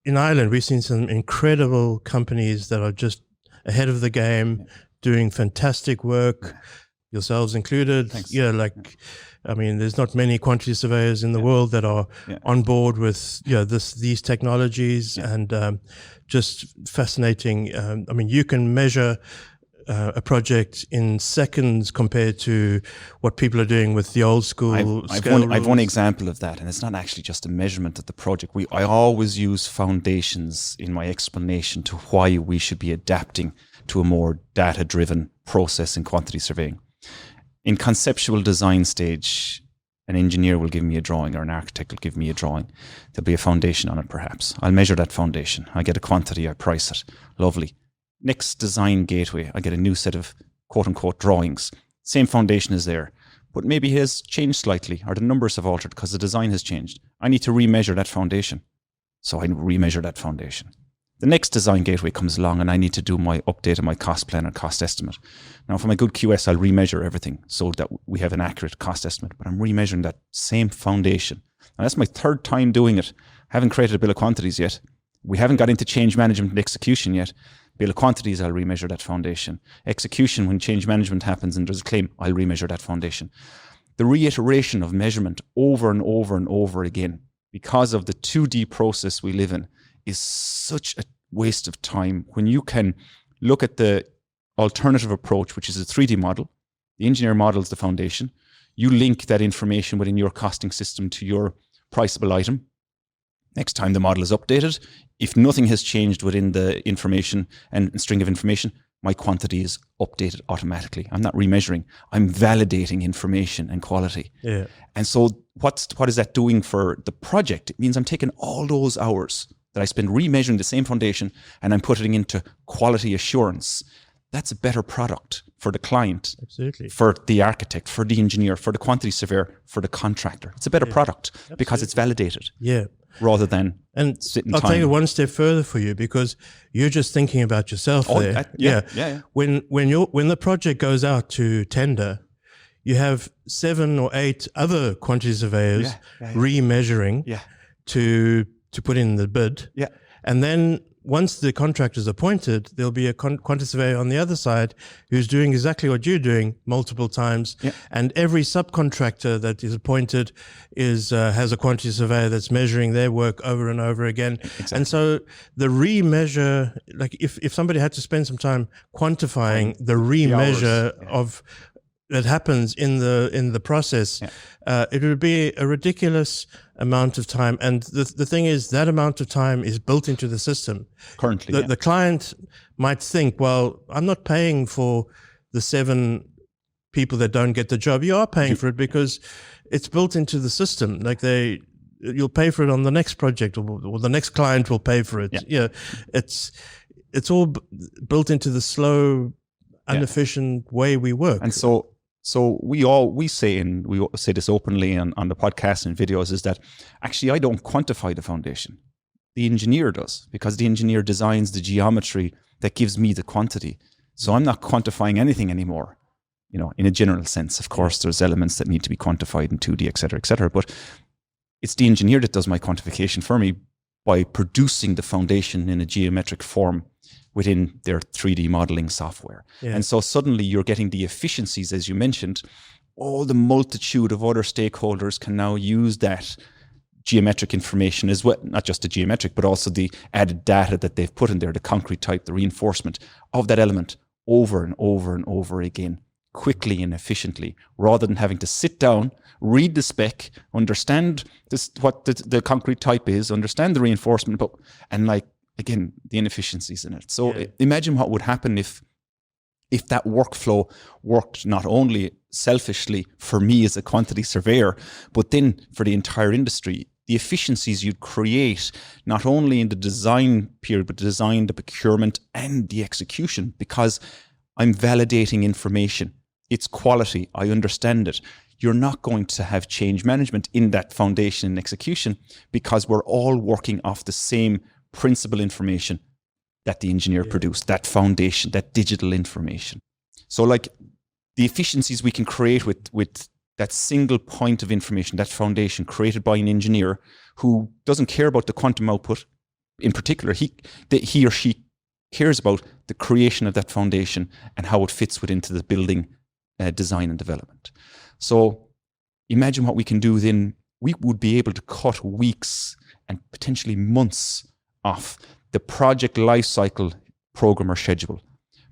in Ireland, we've seen some incredible companies that are just ahead of the game, doing fantastic work, yourselves included. Thanks. Yeah, like, I mean, there's not many quantity surveyors in the world that are on board with these technologies, and just fascinating. I mean, you can measure a project in seconds compared to what people are doing with the old school scale I've one example of that, and it's not actually just a measurement of the project. I always use foundations in my explanation to why we should be adapting to a more data-driven process in quantity surveying. In conceptual design stage, an engineer will give me a drawing, or an architect will give me a drawing. There'll be a foundation on it, perhaps. I'll measure that foundation. I get a quantity, I price it. Lovely. Next design gateway, I get a new set of quote-unquote drawings. Same foundation is there, but maybe it has changed slightly, or the numbers have altered because the design has changed. I need to remeasure that foundation. So I remeasure that foundation. The next design gateway comes along, and I need to do my update of my cost plan or cost estimate. Now, for my good QS, I'll remeasure everything so that we have an accurate cost estimate, but I'm remeasuring that same foundation. And that's my third time doing it. I haven't created a bill of quantities yet. We haven't got into change management and execution yet. Bill of quantities, I'll remeasure that foundation. Execution, when change management happens and there's a claim, I'll remeasure that foundation. The reiteration of measurement over and over and over again, because of the 2D process we live in, is such a waste of time. When you can look at the alternative approach, which is a 3D model, the engineer models the foundation, you link that information within your costing system to your priceable item. Next time the model is updated, if nothing has changed within the information and string of information, my quantity is updated automatically. I'm not remeasuring. I'm validating information and quality. Yeah. And so what is that doing for the project? It means I'm taking all those hours that I spend remeasuring the same foundation, and I'm putting into quality assurance. That's a better product for the client, absolutely, for the architect, for the engineer, for the quantity surveyor, for the contractor. It's a better product because it's validated. Yeah. Rather than I'll take it one step further for you, because you're just thinking about yourself there. Yeah. When the project goes out to tender, you have 7 or 8 other quantity surveyors remeasuring to put in the bid. Yeah. And then once the contractor is appointed, there'll be a quantity surveyor on the other side who's doing exactly what you're doing multiple times. Yeah. And every subcontractor that is appointed has a quantity surveyor that's measuring their work over and over again. Exactly. And so the remeasure, like if somebody had to spend some time quantifying the remeasure of that happens in the process, it would be a ridiculous amount of time. And the thing is, that amount of time is built into the system. Currently, the client might think, well, I'm not paying for the 7 people that don't get the job. You are paying for it because it's built into the system. Like you'll pay for it on the next project, or the next client will pay for it. Yeah, it's all built into the slow, inefficient way we work. And so we say this openly on the podcast and videos, is that actually I don't quantify the foundation. The engineer does, because the engineer designs the geometry that gives me the quantity. So I'm not quantifying anything anymore. You know, in a general sense, of course, there's elements that need to be quantified in 2D, et cetera, but it's the engineer that does my quantification for me by producing the foundation in a geometric form within their 3D modeling software. Yeah. And so suddenly you're getting the efficiencies, as you mentioned. All the multitude of other stakeholders can now use that geometric information as well, not just the geometric, but also the added data that they've put in there, the concrete type, the reinforcement of that element over and over and over again, quickly and efficiently, rather than having to sit down, read the spec, understand what the concrete type is, understand the reinforcement, again, the inefficiencies in it. So imagine what would happen if that workflow worked not only selfishly for me as a quantity surveyor, but then for the entire industry. The efficiencies you'd create, not only in the design period, but the design, the procurement, and the execution, because I'm validating information. It's quality. I understand it. You're not going to have change management in that foundation and execution, because we're all working off the same principal information that the engineer produced, that foundation, that digital information. So like the efficiencies we can create with that single point of information, that foundation created by an engineer who doesn't care about the quantum output, in particular, he or she cares about the creation of that foundation and how it fits into the building design and development. So imagine what we can do then. We would be able to cut weeks and potentially months off the project lifecycle program or schedule,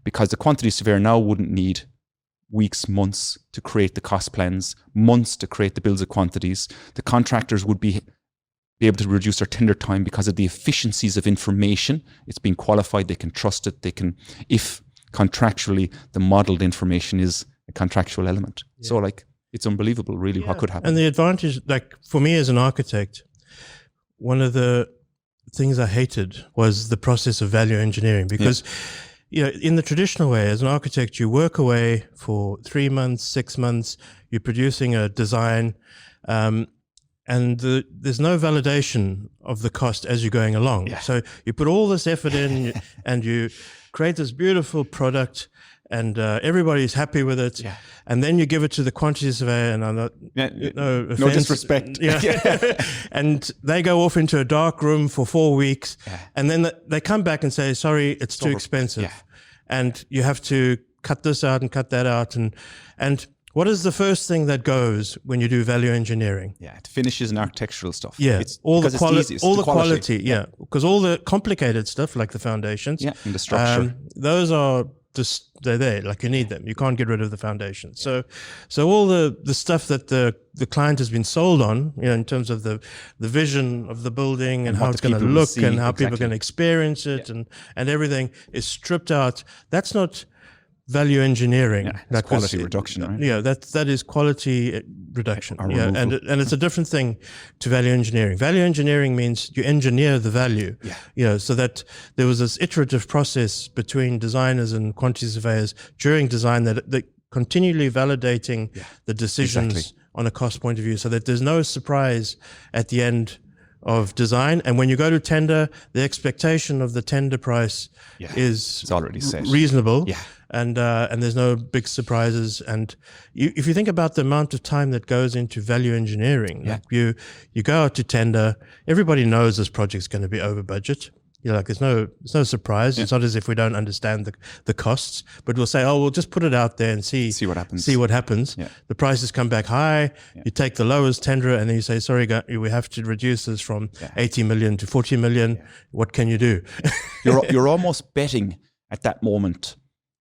because the quantity surveyor now wouldn't need weeks, months to create the cost plans, months to create the bills of quantities. The contractors would be able to reduce their tender time because of the efficiencies of information. It's being qualified, they can trust it, they can, if contractually the modeled information is a contractual element. Yeah. So like, it's unbelievable really what could happen. And the advantage, like for me as an architect, one of the things I hated was the process of value engineering, because you know, in the traditional way, as an architect, you work away for 3 months, 6 months, you're producing a design, and there's no validation of the cost as you're going along. Yeah. So you put all this effort in and you create this beautiful product, and everybody's happy with it. Yeah. And then you give it to the quantity surveyor, and I'm not, no disrespect. And they go off into a dark room for 4 weeks, and then they come back and say, sorry, it's too expensive. Yeah. And you have to cut this out and cut that out. And what is the first thing that goes when you do value engineering? Yeah, it finishes and architectural stuff. Yeah, it's all the quality. Yeah, because all the complicated stuff like the foundations, and the structure, those are just, they're there, like you need them. You can't get rid of the foundation. So all the stuff that the client has been sold on, you know, in terms of the vision of the building and how it's going to look and how people can experience it and everything is stripped out. That's not value engineering. Yeah, that's quality reduction, right? Yeah, that is quality reduction. Yeah, and it's a different thing to value engineering. Value engineering means you engineer the value. Yeah. You know, so that there was this iterative process between designers and quantity surveyors during design that continually validating the decisions on a cost point of view, so that there's no surprise at the end of design. And when you go to tender, the expectation of the tender price is it's already set, reasonable. Yeah. And there's no big surprises. And if you think about the amount of time that goes into value engineering, like you go out to tender, everybody knows this project's going to be over budget. You're like, there's no surprise. It's not as if we don't understand the costs, but we'll say, we'll just put it out there and see what happens. Yeah. The prices come back high. Yeah. You take the lowest tenderer and then you say, sorry, we have to reduce this from 80 million to 40 million. Yeah. What can you do? You're almost betting at that moment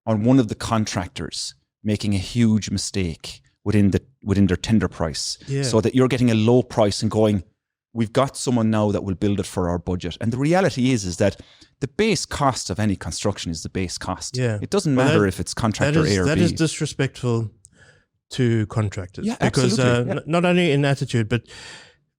on one of the contractors making a huge mistake within their tender price, so that you're getting a low price and going, we've got someone now that will build it for our budget. And the reality is that the base cost of any construction is the base cost. Yeah. It doesn't matter if it's contractor A or B. That is disrespectful to contractors. Yeah, because not only in attitude, but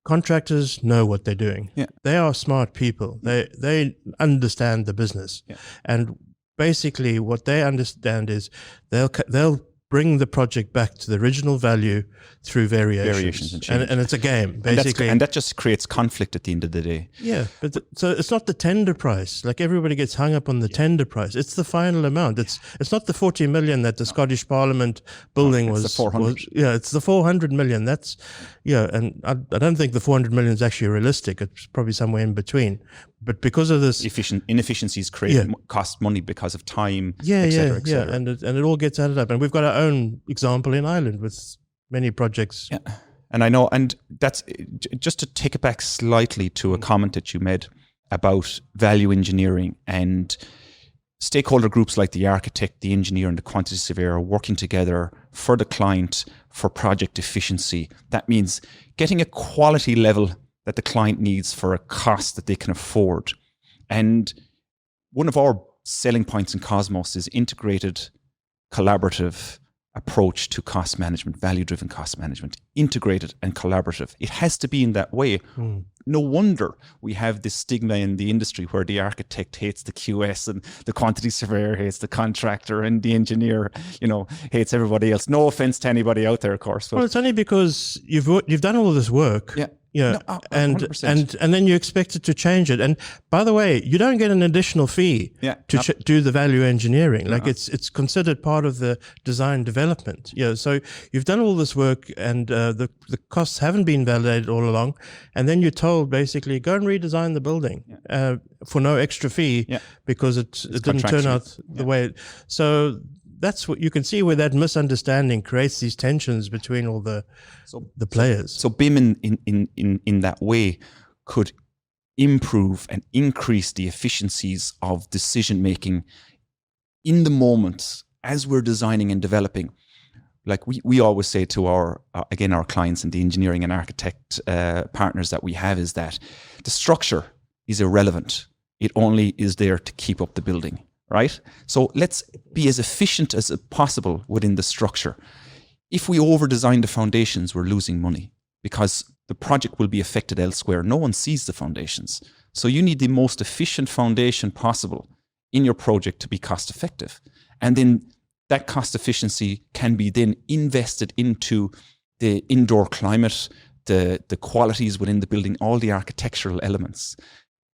contractors know what they're doing. Yeah. They are smart people. They understand the business. Yeah. And basically what they understand is they'll bring the project back to the original value through variations and change. And it's a game, basically. And that just creates conflict at the end of the day. Yeah, but so it's not the tender price. Like everybody gets hung up on the tender price. It's the final amount. It's not the 40 million that the Scottish Parliament building was. It's the 400. It's the 400 million. That's, and I don't think the 400 million is actually realistic. It's probably somewhere in between. But because of this inefficiencies create cost money because of time, et cetera. And it all gets added up. And we've got our own example in Ireland with many projects. Yeah. And I know, and that's just to take it back slightly to a comment that you made about value engineering, and stakeholder groups like the architect, the engineer, and the quantity surveyor are working together for the client for project efficiency. That means getting a quality level that the client needs for a cost that they can afford. And one of our selling points in Cosmos is integrated, collaborative approach to cost management, value-driven cost management, integrated and collaborative. It has to be in that way. No wonder we have this stigma in the industry where the architect hates the QS and the quantity surveyor hates the contractor and the engineer, hates everybody else. No offense to anybody out there, of course. Well, it's only because you've done all this work Yeah, No, and 100%. and then you expect it to change it. And by the way, you don't get an additional fee Yeah, to no. do the value engineering. Like it's considered part of the design development. Yeah, so you've done all this work, and the costs haven't been validated all along, and then you're told basically go and redesign the building for no extra fee Yeah. because it didn't turn contractual. out the way. So that's what you can see where that misunderstanding creates these tensions between all the players. So BIM in that way could improve and increase the efficiencies of decision making in the moment as we're designing and developing. Like we always say to our clients and the engineering and architect partners that we have is that the structure is irrelevant. It only is there to keep up the building, right? So let's be as efficient as possible within the structure. If we over-design the foundations, we're losing money because the project will be affected elsewhere. No one sees the foundations. So you need the most efficient foundation possible in your project to be cost effective. And then that cost efficiency can be then invested into the indoor climate, the qualities within the building, all the architectural elements.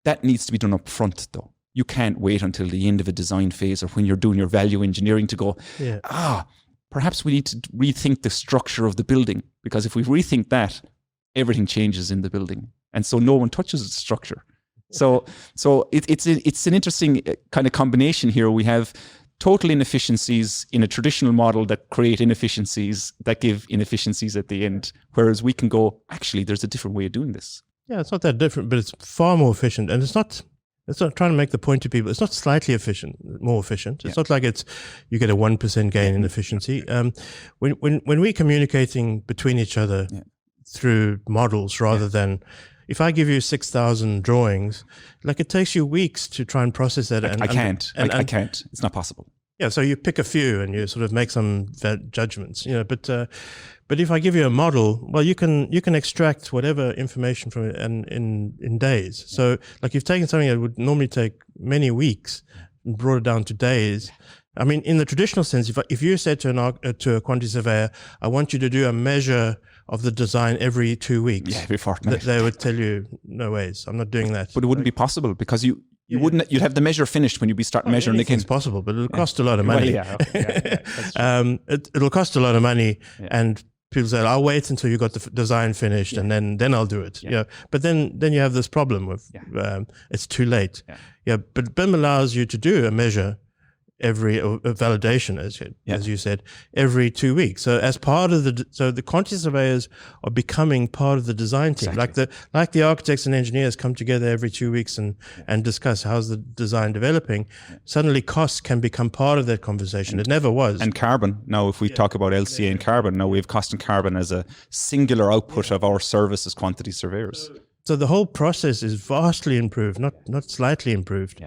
That needs to be done up front though. You can't wait until the end of a design phase or when you're doing your value engineering to go, perhaps we need to rethink the structure of the building, because if we rethink that, everything changes in the building. And so no one touches the structure. So it's an interesting kind of combination here. We have total inefficiencies in a traditional model that create inefficiencies that give inefficiencies at the end. Whereas we can go, actually, there's a different way of doing this. Yeah, it's not that different, but it's far more efficient. And it's not trying to make the point to people. It's not slightly more efficient. It's not like you get a 1% gain in efficiency. When we're communicating between each other through models rather than, if I give you 6,000 drawings, like it takes you weeks to try and process that. I can't. It's not possible. Yeah, so you pick a few and you sort of make some judgments, but if I give you a model, well, you can extract whatever information from it in days. So like you've taken something that would normally take many weeks and brought it down to days. I mean, in the traditional sense, if you said to a quantity surveyor, I want you to do a measure of the design every 2 weeks, every fortnight, they would tell you, no ways, I'm not doing that. But it wouldn't be possible because you'd have the measure finished when you'd be starting measuring again. It's possible, but it'll cost a lot of money. That's true. It'll cost a lot of money, and people say, I'll wait until you got the design finished and then I'll do it. Yeah. But then you have this problem with it's too late. But BIM allows you to do a measure every a validation, as you said, every 2 weeks. So as part of the quantity surveyors are becoming part of the design team. Exactly. Like the architects and engineers come together every 2 weeks and discuss how's the design developing. Suddenly costs can become part of that conversation. It never was. And carbon. Now, if we talk about LCA and carbon, now we have cost and carbon as a singular output of our service as quantity surveyors. So the whole process is vastly improved, not slightly improved.